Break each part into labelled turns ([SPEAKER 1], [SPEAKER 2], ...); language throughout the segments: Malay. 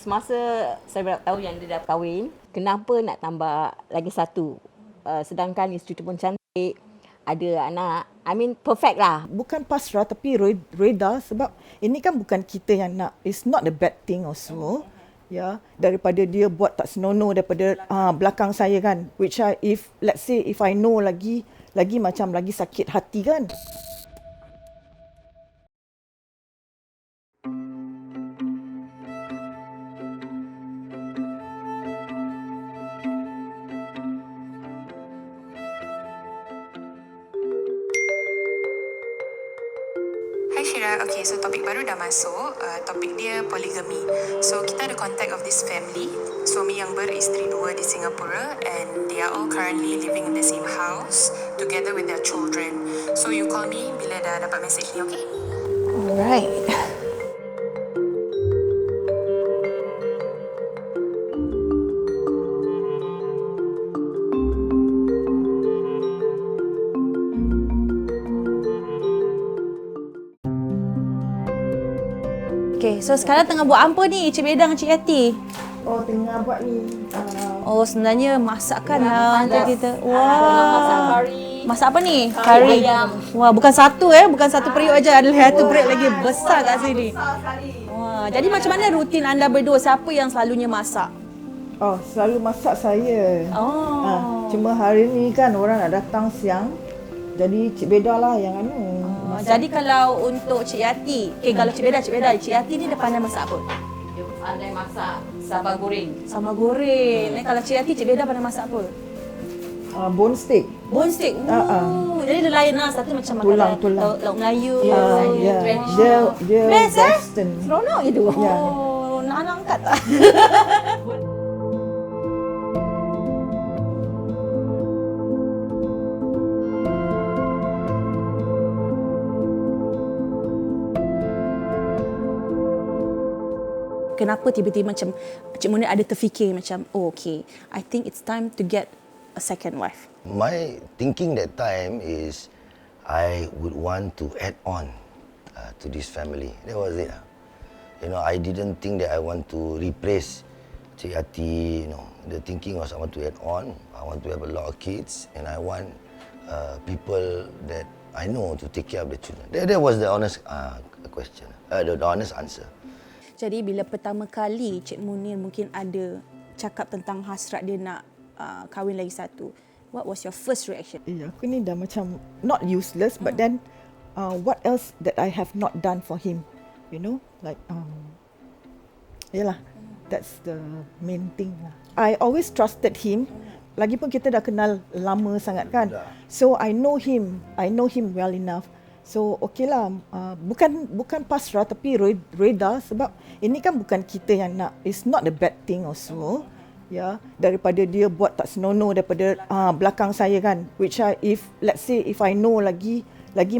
[SPEAKER 1] semasa saya tahu yang dia dah kahwin, kenapa nak tambah lagi satu? Sedangkan isteri tu pun cantik, ada anak. I mean perfect lah.
[SPEAKER 2] Bukan pasrah tapi reda, sebab ini kan bukan kita yang nak. It's not a bad thing also. Ya, daripada dia buat tak senonoh daripada belakang saya kan, which if let's say if I know lagi macam lagi sakit hati kan.
[SPEAKER 3] Hai Syira, okay, so topik baru dah masuk. Topik dia poligami. So kita ada contact of this family. Suami yang beristeri 2 di Singapura, and they are all currently living in the same house together with their children. So you call me bila dah dapat message ni, okay?
[SPEAKER 4] Alright. Okay, so sekarang tengah buat apa ni Cik Beda dengan Cik Yati?
[SPEAKER 2] Oh, tengah buat ni.
[SPEAKER 4] Oh, sebenarnya masakan lah untuk kita.
[SPEAKER 1] Masak
[SPEAKER 4] Wah.
[SPEAKER 1] kari.
[SPEAKER 4] Masak apa ni?
[SPEAKER 1] Kari ayam.
[SPEAKER 4] Wah, bukan satu bukan satu periuk aja, ada satu periuk lagi besar kat sini. Wah, jadi macam mana rutin anda berdua? Siapa yang selalunya masak?
[SPEAKER 2] Oh, selalu masak saya.
[SPEAKER 4] Oh.
[SPEAKER 2] Cuma hari ni kan orang nak datang siang. Jadi Cik Beda lah yang
[SPEAKER 4] Jadi kalau untuk Cik Yati, kalau Cik Beda, Cik Yati ni dia pandai masak apa?
[SPEAKER 1] Dia pandai masak sambal goreng.
[SPEAKER 4] Sambal goreng. Kalau Cik Yati, Cik Beda pandai masak apa?
[SPEAKER 2] bone steak.
[SPEAKER 4] Bone steak. Jadi dia lain lah. Satu macam makanan
[SPEAKER 2] Tulang.
[SPEAKER 4] lauk Melayu.
[SPEAKER 2] Ya. Dia
[SPEAKER 4] Best
[SPEAKER 2] western.
[SPEAKER 4] Seronok je tu.
[SPEAKER 2] Ya.
[SPEAKER 4] Oh, nak angkat tak? Kenapa tiba-tiba macam Cik Munir ada terfikir macam, oh okay, I think it's time to get a second wife.
[SPEAKER 5] My thinking that time is I would want to add on to this family. That was it. You know, I didn't think that I want to replace Cik Yati. You know, the thinking was I want to add on. I want to have a lot of kids, and I want people that I know to take care of the children. That was the honest question, the honest answer.
[SPEAKER 4] Jadi bila pertama kali Cik Munir mungkin ada cakap tentang hasrat dia nak kahwin lagi satu, what was your first reaction?
[SPEAKER 2] Aku ni dah macam not useless, but then what else that I have not done for him, you know, like yalah, that's the main thing lah. I always trusted him. Lagipun kita dah kenal lama sangat kan, so I know him well enough. So okay lah, bukan pasrah tapi reda, sebab ini kan bukan kita yang nak. It's not a bad thing also. Ya, daripada dia buat tak senonoh daripada belakang saya kan, which if let's say if I know lagi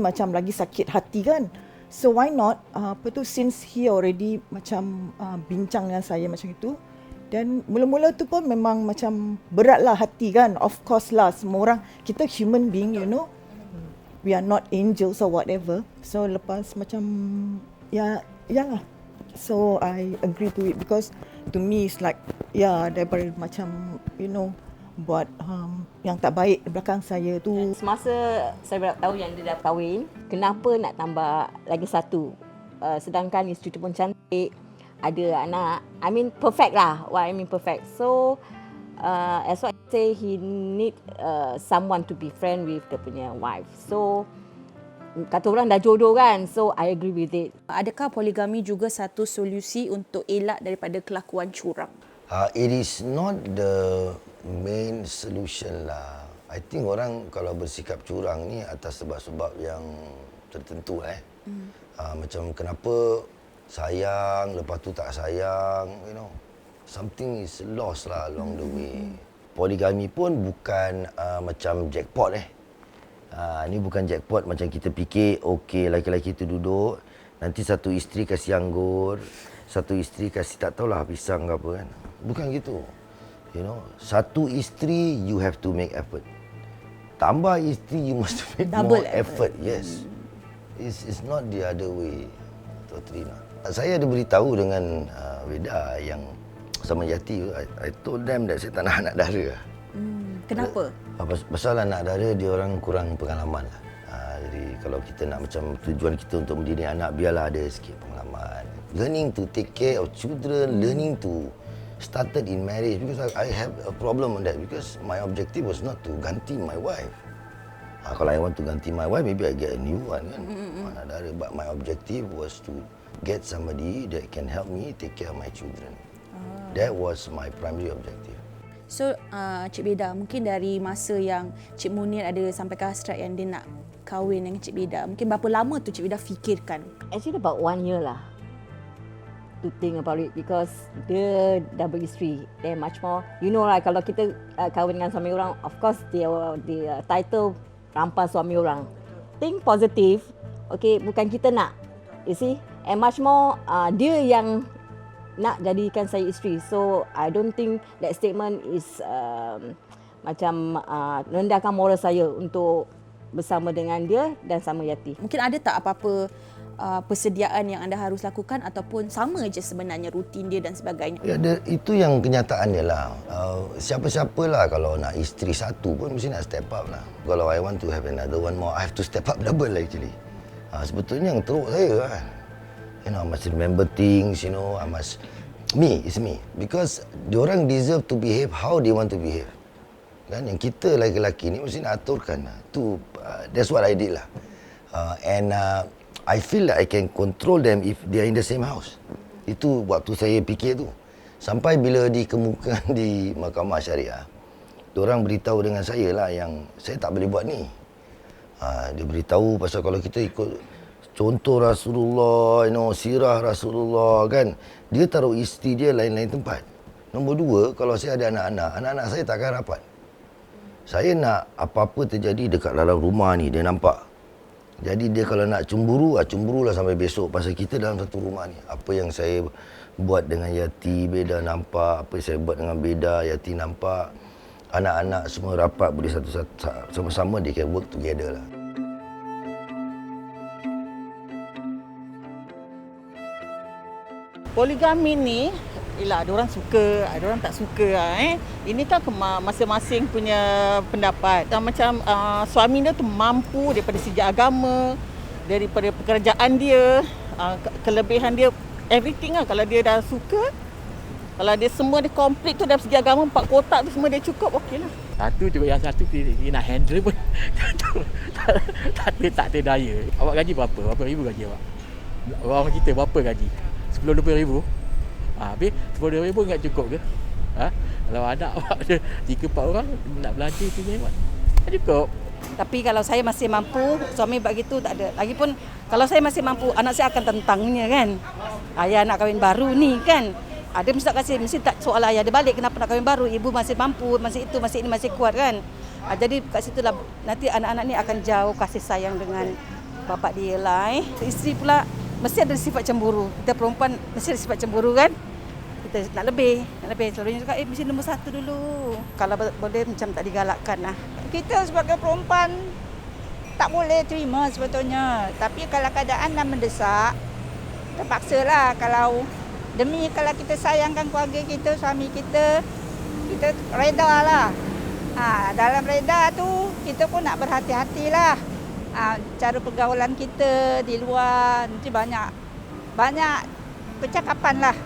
[SPEAKER 2] macam lagi sakit hati kan. So why not, since he already macam bincang dengan saya macam itu. Dan mula-mula tu pun memang macam beratlah hati kan. Of course lah, semua orang, kita human being, you know. We are not angels or whatever. So lepas macam ya lah. So I agree to it because to me it's like daripada macam you know buat yang tak baik di belakang saya tu.
[SPEAKER 1] Semasa saya tahu yang dia dah kahwin, kenapa nak tambah lagi satu? Sedangkan isteri tu pun cantik, ada anak. I mean perfect lah. What I mean perfect. So as what I say, he need someone to be friend with dia punya wife. So kata orang dah jodoh kan, so I agree with it.
[SPEAKER 4] Adakah poligami juga satu solusi untuk elak daripada kelakuan curang?
[SPEAKER 5] It is not the main solution lah. I think orang kalau bersikap curang ni atas sebab-sebab yang tertentu macam kenapa sayang, lepas tu tak sayang, you know. Something is lost lah along the way. Poligami pun bukan macam jackpot Ini bukan jackpot macam kita fikir, okey lelaki-lelaki tu duduk, nanti satu isteri kasih anggur, satu isteri kasih tak tahulah pisang ke apa kan. Bukan gitu. You know, satu isteri you have to make effort. Tambah isteri you must make
[SPEAKER 4] Double
[SPEAKER 5] more effort. Yes. It's not the other way. Totally not. Saya ada beritahu dengan Weda yang sama Yati, I told them that saya tak nak anak dara.
[SPEAKER 4] Kenapa?
[SPEAKER 5] Pasal anak dara dia orang kurang pengalaman lah. Jadi kalau kita nak macam tujuan kita untuk mendidik anak, biarlah ada sikit pengalaman. Learning to take care of children, learning to started in marriage, because I have a problem on that, because my objective was not to ganti my wife. Kalau I want to ganti my wife, maybe I get a new one kan. Anak dara. But my objective was to get somebody that can help me take care of my children. That was my primary objective.
[SPEAKER 4] So, Cik Beda, mungkin dari masa yang Cik Munir ada sampai ke hasrat yang dia nak kahwin dengan Cik Beda, mungkin berapa lama tu Cik Beda fikirkan?
[SPEAKER 1] Actually about 1 year lah to think about it, because dia dah beristeri. Then much more, you know lah, kalau kita kahwin dengan suami orang, of course the title rampas suami orang. Think positive, okay, bukan kita nak, you see. And much more, dia yang nak jadikan saya isteri. So I don't think that statement is macam rendahkan moral saya untuk bersama dengan dia dan sama Yati.
[SPEAKER 4] Mungkin ada tak apa-apa persediaan yang anda harus lakukan ataupun sama je sebenarnya rutin dia dan sebagainya?
[SPEAKER 5] Ya, itu yang kenyataannya lah. Siapa-siapa lah kalau nak isteri satu pun mesti nak step up lah. Kalau I want to have another one more, I have to step up double actually. Sebetulnya yang teruk saya kan. You know, I must remember things, you know, it's me. Because diorang deserve to behave how they want to behave. Kan, yang kita lelaki ni mesti nak aturkan. That's what I did lah. And I feel that I can control them if they are in the same house. Itu waktu saya fikir tu. Sampai bila dikemukakan di Mahkamah Syariah, diorang beritahu dengan saya lah yang saya tak boleh buat ni. Dia beritahu pasal kalau kita ikut contoh Rasulullah, you know, sirah Rasulullah kan, dia taruh isteri dia lain-lain tempat. Nombor dua, kalau saya ada anak-anak saya takkan rapat. Saya nak apa-apa terjadi dekat dalam rumah ni, dia nampak. Jadi dia kalau nak cemburulah sampai besok pasal kita dalam satu rumah ni. Apa yang saya buat dengan Yati, Beda nampak. Apa yang saya buat dengan Beda, Yati nampak. Anak-anak semua rapat, boleh satu-satu sama-sama, they can work together lah.
[SPEAKER 6] Poligami ni, ialah ada orang suka, ada orang tak suka lah. Ini kan masing-masing punya pendapat. Dan macam suami dia tu mampu daripada segi agama, daripada pekerjaan dia, kelebihan dia, everything lah. Kalau dia dah suka, kalau dia semua dia komplit tu dari segi agama, 4 kotak tu semua dia cukup, okey lah.
[SPEAKER 7] Satu juga yang satu dia nak handle pun tak ada daya. Awak gaji berapa? Berapa ribu gaji awak? Orang kita berapa gaji? 10-20 ribu? Habis 10 ribu enggak cukup ke? Kalau anak awak ada 3-4 orang nak belanja tu je, tak cukup.
[SPEAKER 8] Tapi kalau saya masih mampu, suami buat gitu tak ada. Lagipun kalau saya masih mampu, anak saya akan tentangnya kan. Ayah nak kahwin baru ni kan. Dia mesti tak kasih, mesti tak soal ayah dia balik kenapa nak kahwin baru. Ibu masih mampu, masih itu, masih ini, masih kuat kan. Jadi kat situlah nanti anak-anak ni akan jauh kasih sayang dengan bapak dia lah. Isteri pula mesti ada sifat cemburu. Kita perempuan mesti ada sifat cemburu kan. Kita nak lebih. Selalunya cakap, mesti nombor 1 dulu. Kalau boleh macam tak digalakkan lah.
[SPEAKER 9] Kita sebagai perempuan tak boleh terima sebetulnya. Tapi kalau keadaan dah mendesak, terpaksalah. Kalau kita sayangkan keluarga kita, suami kita reda lah. Dalam reda tu, kita pun nak berhati-hatilah. Cara pergaulan kita di luar, nanti banyak percakapan lah.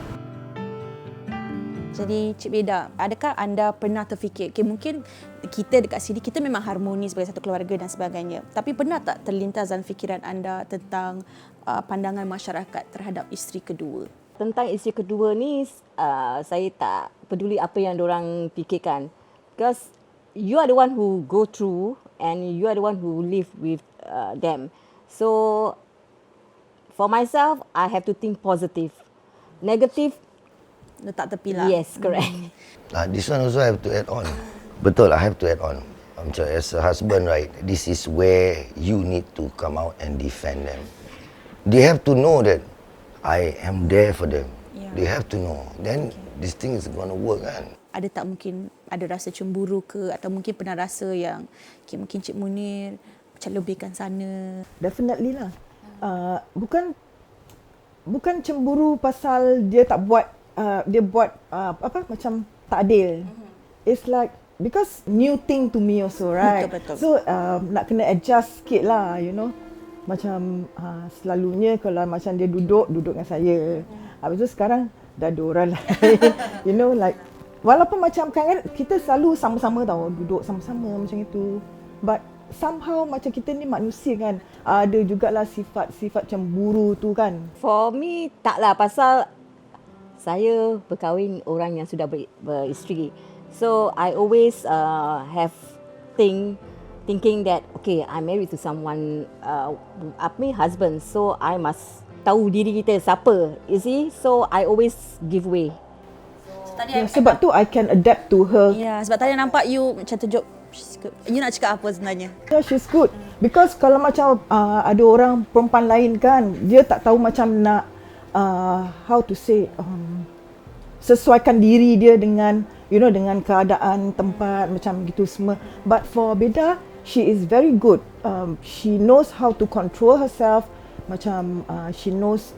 [SPEAKER 4] Jadi Cik Beda, adakah anda pernah terfikir, mungkin kita dekat sini, kita memang harmoni sebagai satu keluarga dan sebagainya. Tapi pernah tak terlintas dalam fikiran anda tentang pandangan masyarakat terhadap isteri kedua?
[SPEAKER 1] Tentang isteri kedua ni, saya tak peduli apa yang diorang fikirkan. Because you are the one who go through and you are the one who live with them. So, for myself, I have to think positive. Negative,
[SPEAKER 4] letak tepi lah.
[SPEAKER 1] Yes, correct.
[SPEAKER 5] This one also I have to add on. Betul, I have to add on. Macam as a husband, right, this is where you need to come out and defend them. They have to know that I am there for them. Yeah. They have to know. Then this thing is going to work kan.
[SPEAKER 4] Ada tak mungkin ada rasa cemburu ke, atau mungkin pernah rasa yang mungkin Cik Munir macam lebihkan sana?
[SPEAKER 2] Definitely lah. Bukan bukan cemburu pasal dia tak buat dia buat macam tak adil. It's like because new thing to me also, right?
[SPEAKER 4] Betul.
[SPEAKER 2] So nak kena adjust sikit lah, you know. Macam selalunya kalau macam dia duduk dengan saya. Habis tu sekarang dah ada orang lain. You know, like walaupun macam kan kita selalu sama-sama tau, duduk sama-sama macam itu. But somehow macam kita ni manusia kan, ada jugalah sifat-sifat cemburu tu kan.
[SPEAKER 1] For me, taklah pasal saya berkahwin orang yang sudah beristeri. So, I always have thinking that, okay, I'm married to someone, husband. So, I must tahu diri kita siapa. You see? So, I always give way.
[SPEAKER 2] Sebab tu I can adapt to her.
[SPEAKER 4] Ya, sebab tadi nampak you macam tunjuk you nak cakap apa sebenarnya?
[SPEAKER 2] Yeah, she's good. Because kalau macam ada orang perempuan lain kan, dia tak tahu macam nak how to say sesuaikan diri dia dengan dengan keadaan tempat macam gitu semua. But for Beda, she is very good. She knows how to control herself. Macam she knows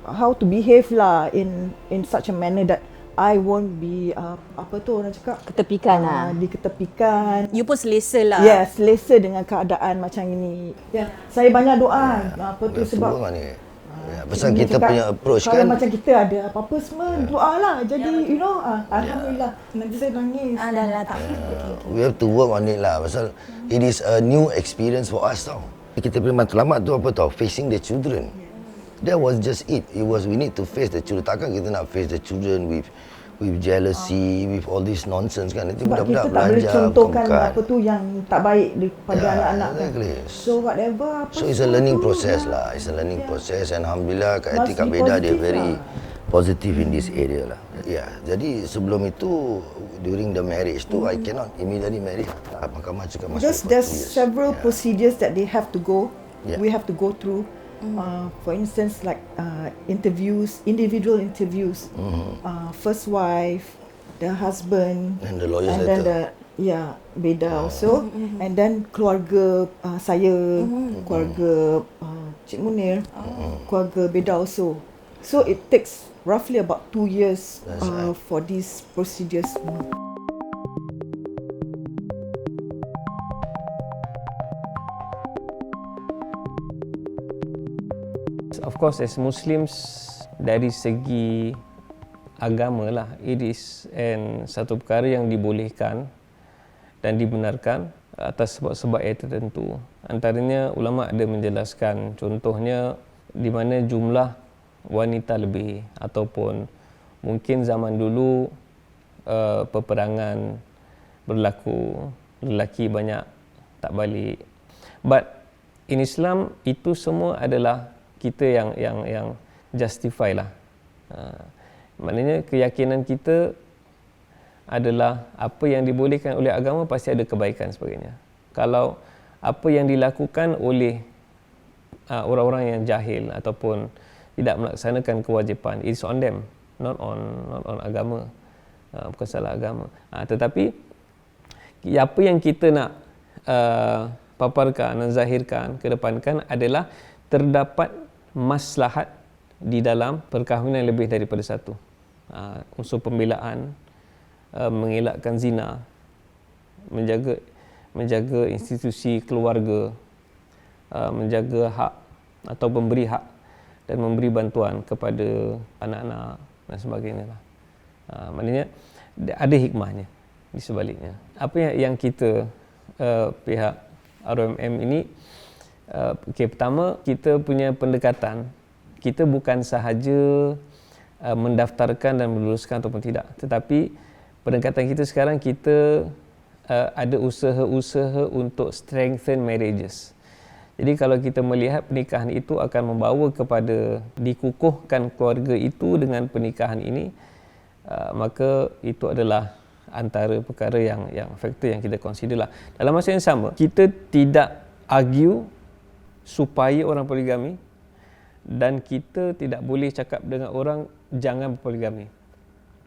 [SPEAKER 2] how to behave lah in such a manner that I won't be apa tu orang cakap,
[SPEAKER 1] ketepikan lah.
[SPEAKER 2] Diketepikan.
[SPEAKER 4] You pun selesa lah.
[SPEAKER 2] Yes, selesa dengan keadaan macam ini. Yeah. Saya banyak doa. Apa tu sebab
[SPEAKER 5] pasal kita
[SPEAKER 2] cakap,
[SPEAKER 5] punya approach
[SPEAKER 2] kalau
[SPEAKER 5] kan.
[SPEAKER 2] macam kita ada apa-apa semua doa lah. Jadi alhamdulillah. Nanti saya nangis.
[SPEAKER 4] Dah tak.
[SPEAKER 5] We have to work on it lah. Pasal it is a new experience for us tau. Kita punya matlamat tu apa tau? Facing the children. That was just it. It was we need to face the children. Takkan kita nak face the children with jealousy, with all this nonsense kan. Nanti
[SPEAKER 2] Sebab
[SPEAKER 5] budak-budak
[SPEAKER 2] kita tak boleh
[SPEAKER 5] belajar,
[SPEAKER 2] contohkan
[SPEAKER 5] bukan.
[SPEAKER 2] apa tu yang tak baik daripada anak-anak
[SPEAKER 5] exactly.
[SPEAKER 2] kan. So whatever apa
[SPEAKER 5] So it's a learning process lah. It's a learning process and alhamdulillah Kak Ati,
[SPEAKER 2] Must
[SPEAKER 5] Kak
[SPEAKER 2] be
[SPEAKER 5] Beda dia
[SPEAKER 2] positive
[SPEAKER 5] very
[SPEAKER 2] lah.
[SPEAKER 5] positive in this area lah. Ya, jadi sebelum itu during the marriage tu I cannot immediately marry. Mahkamah cakap masuk
[SPEAKER 2] Because
[SPEAKER 5] for
[SPEAKER 2] there's
[SPEAKER 5] 2 years.
[SPEAKER 2] several procedures that they have to go.
[SPEAKER 5] Yeah.
[SPEAKER 2] We have to go through. For instance, like interviews, individual interviews. First wife, the husband,
[SPEAKER 5] And the lawyer's
[SPEAKER 2] and then
[SPEAKER 5] letter.
[SPEAKER 2] Beda also, and then keluarga saya, keluarga Cik Munir, keluarga Beda also. So it takes roughly about 2 years
[SPEAKER 5] That's right.
[SPEAKER 2] for these procedures.
[SPEAKER 10] Of course, as Muslims, dari segi agama lah, it is satu perkara yang dibolehkan dan dibenarkan atas sebab-sebab yang tertentu. Antaranya ulama ada menjelaskan, contohnya di mana jumlah wanita lebih ataupun mungkin zaman dulu peperangan berlaku, lelaki banyak tak balik. But in Islam itu semua adalah kita yang justify lah. Maknanya keyakinan kita adalah apa yang dibolehkan oleh agama pasti ada kebaikan sebagainya. Kalau apa yang dilakukan oleh orang-orang yang jahil ataupun tidak melaksanakan kewajipan, it's on them, not on agama. Bukan salah agama. Tetapi apa yang kita nak paparkan dan zahirkan, kedepankan adalah terdapat maslahat di dalam perkahwinan lebih daripada satu. Unsur pembelaan, mengelakkan zina, menjaga institusi keluarga, menjaga hak atau memberi hak dan memberi bantuan kepada anak-anak dan sebagainya lah. Maknanya ada hikmahnya di sebaliknya. Apa yang kita pihak ROMM ini pertama, kita punya pendekatan, kita bukan sahaja mendaftarkan dan meluluskan ataupun tidak, tetapi pendekatan kita sekarang, kita ada usaha-usaha untuk strengthen marriages. Jadi kalau kita melihat pernikahan itu akan membawa kepada dikukuhkan keluarga itu dengan pernikahan ini, maka itu adalah antara perkara yang faktor yang kita consider lah. Dalam masa yang sama, kita tidak argue supaya orang poligami, dan kita tidak boleh cakap dengan orang jangan berpoligami.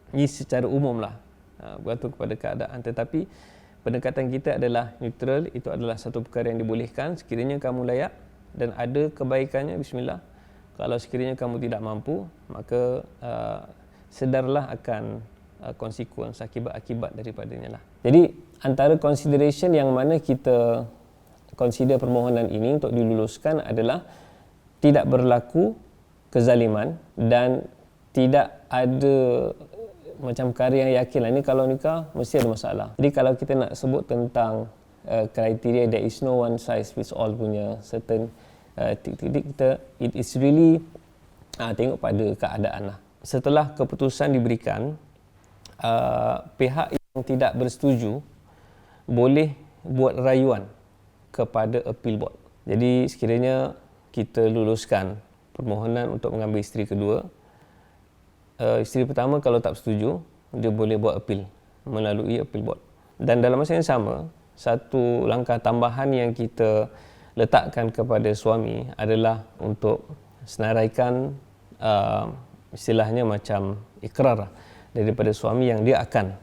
[SPEAKER 10] Ini secara umum lah, bergantung kepada keadaan. Tetapi pendekatan kita adalah neutral. Itu adalah satu perkara yang dibolehkan sekiranya kamu layak dan ada kebaikannya, bismillah. Kalau sekiranya kamu tidak mampu, maka sedarlah akan konsekuensi akibat daripadanya lah. Jadi antara consideration yang mana kita consider permohonan ini untuk diluluskan adalah tidak berlaku kezaliman dan tidak ada macam perkara yang yakin lah. Ini kalau nikah mesti ada masalah. Jadi kalau kita nak sebut tentang kriteria, there is no one size fits all punya certain titik-titik, kita it is really tengok pada keadaan lah. Setelah keputusan diberikan, pihak yang tidak bersetuju boleh buat rayuan kepada appeal board. Jadi sekiranya kita luluskan permohonan untuk mengambil isteri kedua, isteri pertama kalau tak setuju, dia boleh buat appeal melalui appeal board. Dan dalam masa yang sama, satu langkah tambahan yang kita letakkan kepada suami adalah untuk senaraikan istilahnya macam ikrar daripada suami yang dia akan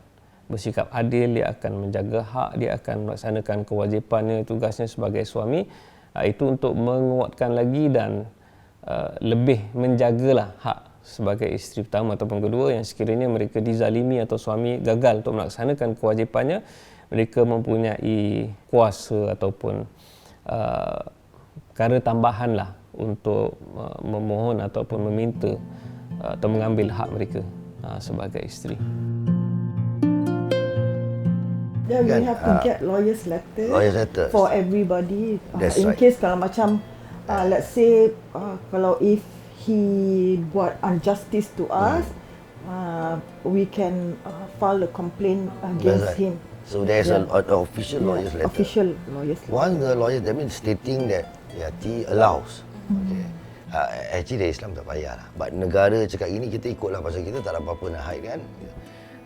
[SPEAKER 10] bersikap adil, dia akan menjaga hak, dia akan melaksanakan kewajipannya, tugasnya sebagai suami. Itu untuk menguatkan lagi dan lebih menjagalah hak sebagai isteri pertama ataupun kedua yang sekiranya mereka dizalimi atau suami gagal untuk melaksanakan kewajipannya, mereka mempunyai kuasa ataupun perkara tambahan lah untuk memohon ataupun meminta atau mengambil hak mereka sebagai isteri.
[SPEAKER 2] Then we have to get lawyers letter for everybody. In
[SPEAKER 5] right.
[SPEAKER 2] case kalau macam let's say kalau if he buat injustice to us, we can file a complaint against him.
[SPEAKER 5] So there's an official lawyers letter.
[SPEAKER 2] Official lawyers letter.
[SPEAKER 5] Once the lawyer, that means stating that Yati allows. Okay. Actually Islam tak payah lah. But negara cakap gini, kita ikutlah pasal kita tak ada apa-apa nak hide kan.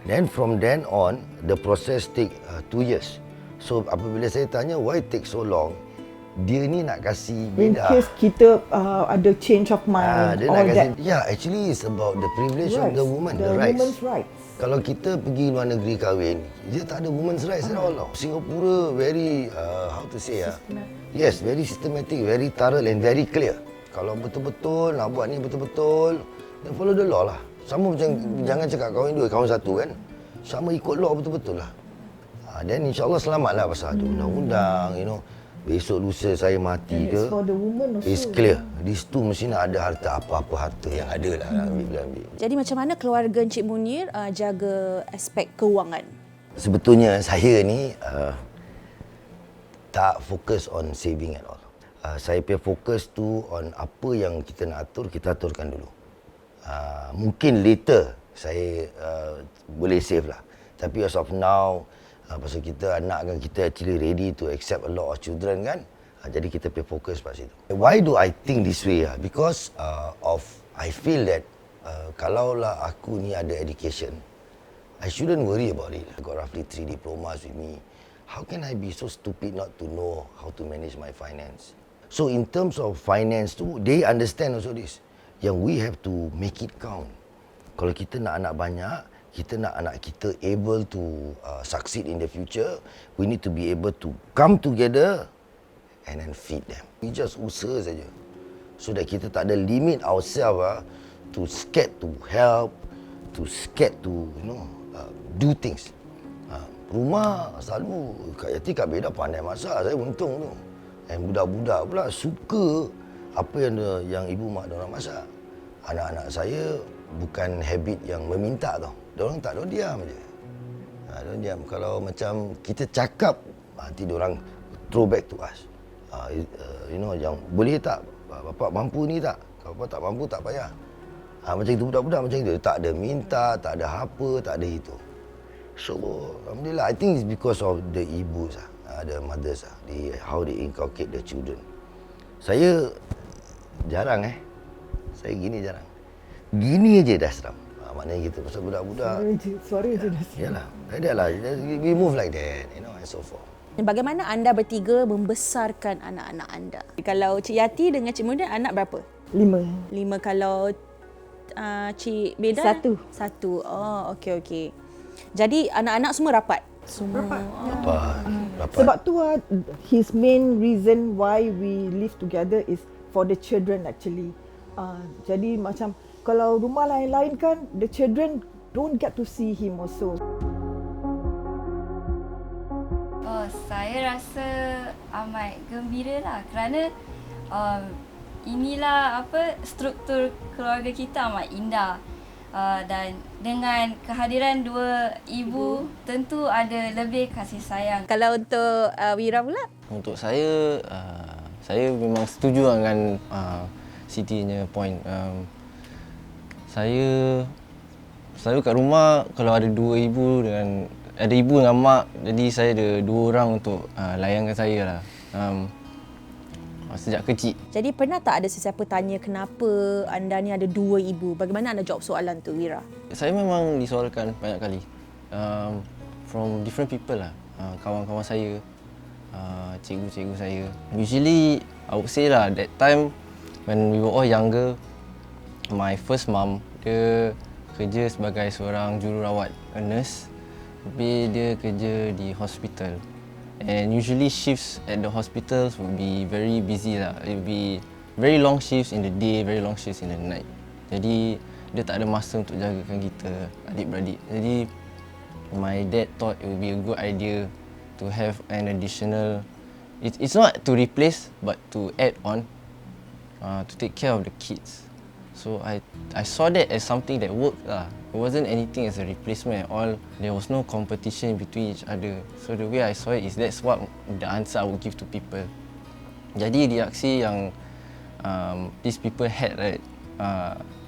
[SPEAKER 5] Then from then on, the process take 2 years. So apabila saya tanya why take so long, dia ni nak kasih beda.
[SPEAKER 2] In case kita ada change of mind
[SPEAKER 5] dia
[SPEAKER 2] or
[SPEAKER 5] nak kasih,
[SPEAKER 2] that.
[SPEAKER 5] yeah, actually it's about the privilege of the woman, the rights.
[SPEAKER 2] Woman's rights.
[SPEAKER 5] Kalau kita pergi luar negeri kahwin, dia tak ada women's rights at all. Singapura very how to say yes, very systematic, very thorough and very clear. Kalau betul-betul nak buat ni betul-betul, then follow the law lah. Sama macam jangan cakap kahwin dua, kahwin satu kan. Sama ikut law betul-betul lah. Then insya-Allah selamatlah pasal ada undang-undang, you know. Besok lusa saya mati ke, it's clear. Di situ mesti nak ada harta, apa-apa harta yang ada lah ambil.
[SPEAKER 4] Jadi macam mana keluarga Encik Munir jaga aspek kewangan?
[SPEAKER 5] Sebetulnya saya ni tak fokus on saving at all. Saya punya fokus tu on apa yang kita nak atur, kita aturkan dulu. Mungkin later saya boleh save lah. Tapi as of now, pasal kita anak kan, kita actually ready to accept a lot of children kan. Jadi kita pergi fokus pada situ. Why do I think this way? Because of I feel that kalaulah aku ni ada education, I shouldn't worry about it. I got roughly 3 diplomas with me. How can I be so stupid not to know how to manage my finance? So in terms of finance tu, they understand also this. Yang we have to make it count. Kalau kita nak anak banyak, kita nak anak kita able to succeed in the future, we need to be able to come together and then feed them. We just usaha saja. So that kita tak ada limit ourselves to scared to help, to scared to do things. Rumah selalu Kak Yati, Kak Beda pandai masak, saya untung tu. Dan budak-budak pula suka apa yang ibu mak diorang masak. Anak-anak saya bukan habit yang meminta tau. Diorang tak, diorang diam je. Diorang diam. Kalau macam kita cakap, nanti diorang throw back to us. Yang boleh tak? Bapak mampu ni tak? Kalau bapak tak mampu, tak payah. Macam itu budak-budak macam itu. Tak ada minta, tak ada apa, tak ada itu. So, alhamdulillah, I think it's because of the ibus, the mothers, how they inculcate the children. Saya jarang saya gini jarang. Gini aja dah seram. Maknanya gitu. Pasal budak-budak.
[SPEAKER 2] Suara je dah seram.
[SPEAKER 5] Yalah. Like lah. We move like that, and so forth.
[SPEAKER 4] Bagaimana anda bertiga membesarkan anak-anak anda? Kalau Cik Yati dengan Cik Munir, anak berapa?
[SPEAKER 2] 5.
[SPEAKER 4] 5. Kalau Cik Beda? 1. Oh, okey. Jadi anak-anak semua rapat? Semua
[SPEAKER 5] Rapat.
[SPEAKER 2] Sebab tu his main reason why we live together is for the children actually. Jadi macam kalau rumah lain-lain kan, the children don't get to see him also.
[SPEAKER 11] Saya rasa amat gembira lah kerana inilah struktur keluarga kita amat indah. Dan dengan kehadiran dua ibu tentu ada lebih kasih sayang.
[SPEAKER 4] Kalau untuk Wira pula?
[SPEAKER 12] Untuk saya memang setuju dengan Siti punya point. Saya selalu kat rumah kalau ada ada ibu dengan mak, jadi saya ada dua orang untuk layankan saya lah. Sejak kecil.
[SPEAKER 4] Jadi pernah tak ada sesiapa tanya kenapa anda ni ada dua ibu? Bagaimana anda jawab soalan tu, Wira?
[SPEAKER 12] Saya memang disoalkan banyak kali. From different people lah. Kawan-kawan saya, cikgu-cikgu saya. Usually, I would say lah, that time when we were all younger, my first mum, dia kerja sebagai seorang jururawat, a nurse. Tapi dia kerja di hospital. And usually shifts at the hospitals would be very busy lah. It would be very long shifts in the day, very long shifts in the night. Jadi dia tak ada masa untuk jagakan kita, adik-beradik. Jadi my dad thought it would be a good idea to have an additional. It's not to replace, but to add on, to take care of the kids. So I saw that as something that worked lah. It wasn't anything as a replacement at all. There was no competition between each other. So the way I saw it is that's what the answer I would give to people. Jadi reaksi yang these people had, right?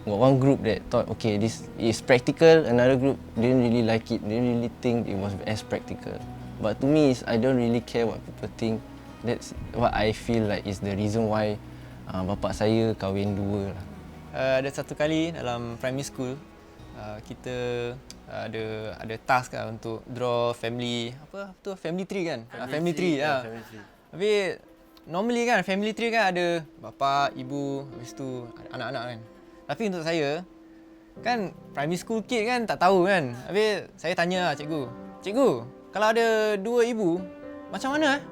[SPEAKER 12] Got one group that thought, okay, this is practical. Another group didn't really like it. Didn't really think it was as practical. But to me, I don't really care what people think. That's what I feel like is the reason why bapak saya kahwin dua lah.
[SPEAKER 13] Ada satu kali dalam primary school, kita ada task lah untuk draw family family tree kan? Family tree. Tapi normally kan family tree kan ada bapa, ibu, habis tu anak-anak kan. Tapi untuk saya kan primary school kid kan tak tahu kan. Habis saya tanya lah cikgu, kalau ada dua ibu macam mana?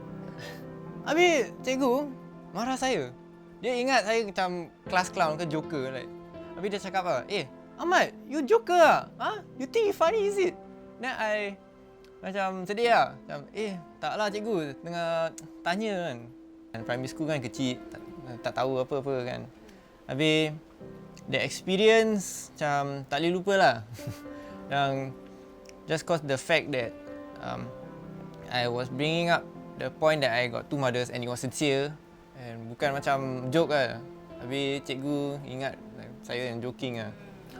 [SPEAKER 13] Habis cikgu marah saya. Dia ingat saya macam class clown ke joker like. Habis dia cakap apa? Ahmad, you joker ah? You think you funny is it? Then I macam sedih lah. Macam, taklah cikgu, tengah tanya kan. Dan primary school kan kecil, tak tahu apa-apa kan. Habis, the experience macam tak boleh lupa lah. Dan just cause the fact that I was bringing up the point that I got two mothers and it was sincere. And bukan macam joke lah. Habis cikgu ingat saya yang joking lah.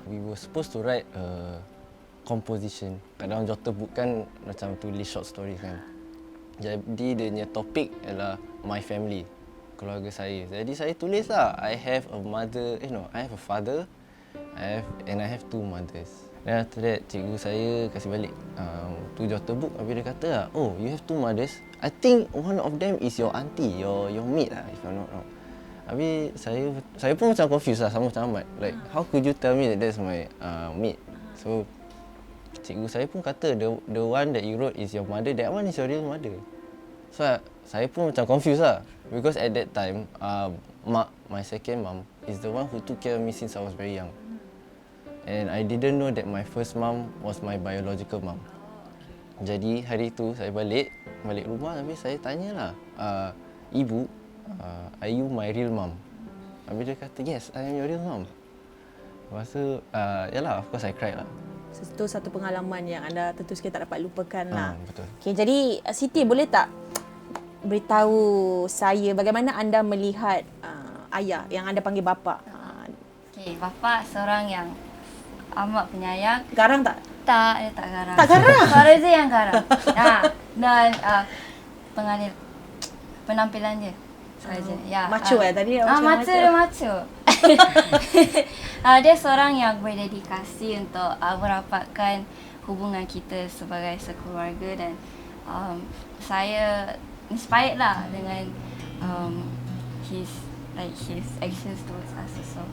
[SPEAKER 12] We were supposed to write a composition. Kat dalam jota book kan macam tulis short stories kan. Jadi dia punya topik ialah my family, keluarga saya. Jadi saya tulis lah, I have a father, I have two mothers. Then after that cikgu saya kasih balik tu jota book. Habis dia kata lah, oh you have two mothers. I think one of them is your auntie, your maid lah if I'm not wrong. Habis saya pun macam confused lah sama macam Ahmad. Like, how could you tell me that that's my maid? So, cikgu saya pun kata, the one that you wrote is your mother, that one is your real mother. So, saya pun macam confused lah. Because at that time, mak, my second mum, is the one who took care of me since I was very young. And I didn't know that my first mum was my biological mum. Jadi, hari tu saya balik rumah, habis saya tanyalah, ibu, are you my real mum? Habis dia kata, yes, I am your real mum. Lepas tu, yalah, of course I cried lah.
[SPEAKER 4] Itu satu pengalaman yang anda tentu sekali tak dapat lupakan lah.
[SPEAKER 12] Betul.
[SPEAKER 4] Okay, jadi Siti boleh tak beritahu saya bagaimana anda melihat ayah yang anda panggil bapa?
[SPEAKER 11] Okay, bapa seorang yang amat penyayang.
[SPEAKER 4] Garang tak?
[SPEAKER 11] Tak, dia tak garang.
[SPEAKER 4] Tak garang?
[SPEAKER 11] Suara dia yang garang. Dan penampilan dia saja.
[SPEAKER 4] Macho tadi?
[SPEAKER 11] Macho dia macho. Dia seorang yang berdedikasi untuk merapatkan hubungan kita sebagai sekeluarga dan saya inspired lah dengan his actions towards us also.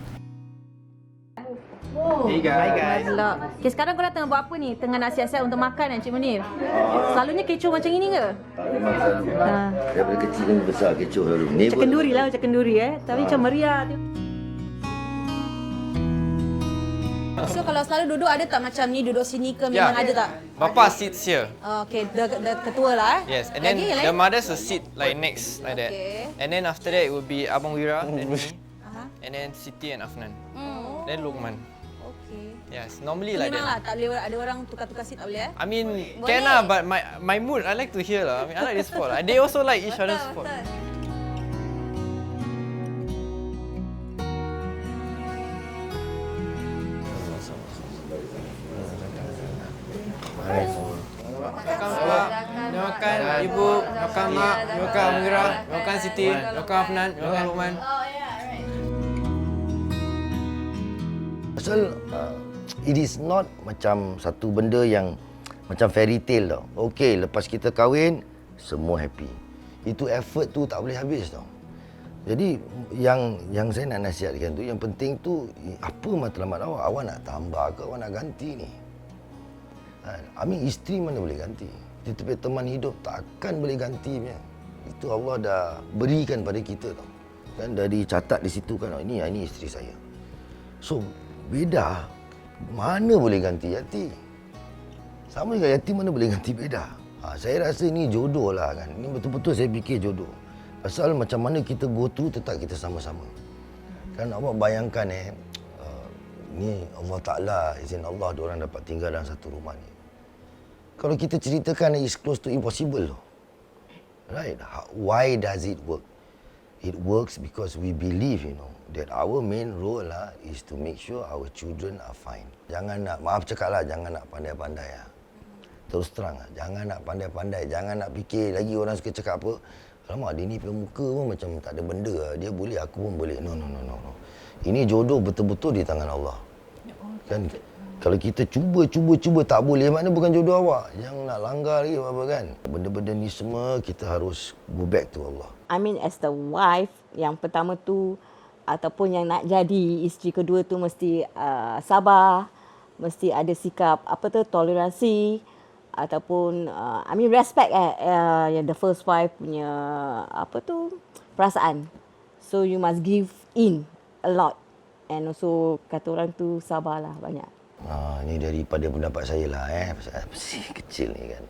[SPEAKER 14] Hey guys.
[SPEAKER 4] Okay, sekarang korang tengah buat apa ni? Tengah nak siap-siap untuk makan Encik Munir? Selalunya kecoh macam ini ke?
[SPEAKER 5] Daripada kecil dan besar kecoh selalu.
[SPEAKER 4] Macam kenduri lah, macam kenduri Tapi macam meriah. So kalau selalu duduk ada tak macam ni duduk sini ke memang ada tak?
[SPEAKER 13] Bapa sits here.
[SPEAKER 4] Okay, the ketua lah.
[SPEAKER 13] Yes, and then
[SPEAKER 4] Lagi, yang
[SPEAKER 13] the
[SPEAKER 4] lain?
[SPEAKER 13] mothers will sit like next like that.
[SPEAKER 4] Okay.
[SPEAKER 13] And then after that it will be Abang Wira, then me, and then Siti and Afnan. Then Luqman.
[SPEAKER 4] Okay.
[SPEAKER 13] Yes, normally
[SPEAKER 4] So,
[SPEAKER 13] like
[SPEAKER 4] memang lah
[SPEAKER 13] that.
[SPEAKER 4] tak boleh ada orang tukar-tukar seat tak boleh
[SPEAKER 13] I mean, can lah, but my mood, I like to hear lah. I mean, I like this sport lah. They also like each other's sport. Makan ibu, makan mak, makan Amira, makan Siti, makan Afnan, makan Luqman.
[SPEAKER 5] Pasal it is not macam satu benda yang macam fairy tale tau. Okey, lepas kita kahwin, semua happy. Itu effort tu tak boleh habis tau. Jadi yang saya nak nasihatkan tu, yang penting tu, apa matlamat awak? Awak nak tambah ke awak nak ganti ni? I mean, isteri mana boleh ganti? Tetapi teman hidup takkan boleh ganti punya. Itu Allah dah berikan pada kita tau. Kan dah dicatat di situ kan, ini isteri saya. So, beda. Mana boleh ganti yati? Sama juga yati mana boleh ganti beda. Saya rasa ini jodoh lah kan. Ini betul-betul saya fikir jodoh. Pasal macam mana kita go through tetap kita sama-sama. Kan awak bayangkan ni Allah Ta'ala, izin Allah diorang dapat tinggal dalam satu rumah ni. Kalau kita ceritakan it's close to impossible. Right? Why does it work? It works because we believe, that our main role is to make sure our children are fine. Jangan nak, maaf cakap lah, jangan nak pandai-pandai lah. Terus terang lah, jangan nak pandai-pandai. Jangan nak fikir lagi orang suka cakap apa. Alamak, dia ni punya muka pun macam tak ada benda lah. Dia boleh, aku pun boleh. No. Ini jodoh betul-betul di tangan Allah. Kan? Kalau kita cuba tak boleh, maknanya bukan jodoh awak. Jangan nak langgar lagi apa kan. Benda-benda ni semua kita harus go back to Allah.
[SPEAKER 1] I mean as the wife, yang pertama tu ataupun yang nak jadi isteri kedua tu mesti sabar, mesti ada sikap toleransi ataupun I mean respect yang the first wife punya perasaan. So you must give in a lot and also kata orang tu sabarlah banyak.
[SPEAKER 5] Ini daripada pendapat saya lah Masih kecil ni kan.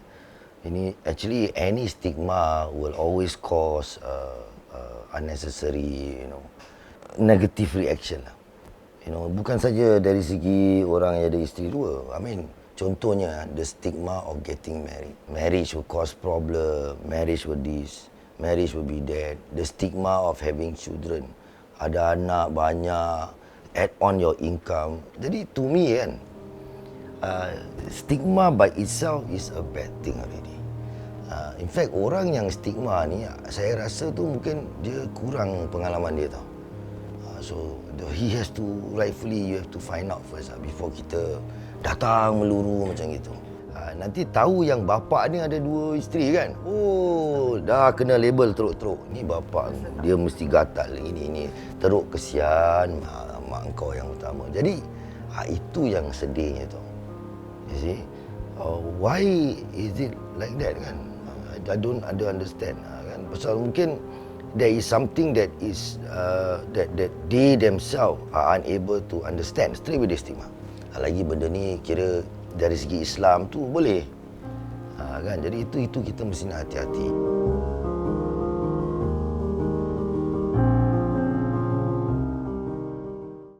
[SPEAKER 5] Ini actually any stigma will always cause unnecessary negative reaction lah. Bukan saja dari segi orang yang ada isteri dua. I mean, contohnya the stigma of getting married. Marriage will cause problem, marriage will this, marriage will be that. The stigma of having children. Ada anak banyak, add on your income. Jadi to me kan, stigma by itself is a bad thing already. In fact, orang yang stigma ni, saya rasa tu mungkin dia kurang pengalaman dia tau. So he has to rightfully, you have to find out first before kita datang meluru macam gitu. Nanti tahu yang bapa ni ada dua isteri kan. Oh, dah kena label teruk-teruk. Ni bapa dia mesti gatal ini. Teruk, kesian mak kau yang utama. Jadi itu yang sedihnya tu. You see? Why is it like that kan? I don't understand kan. Pasal mungkin there is something that is that they themselves are unable to understand. Straight with stigma. Lagi benda ni kira dari segi Islam tu boleh. Kan? Jadi itu kita mesti nak hati-hati.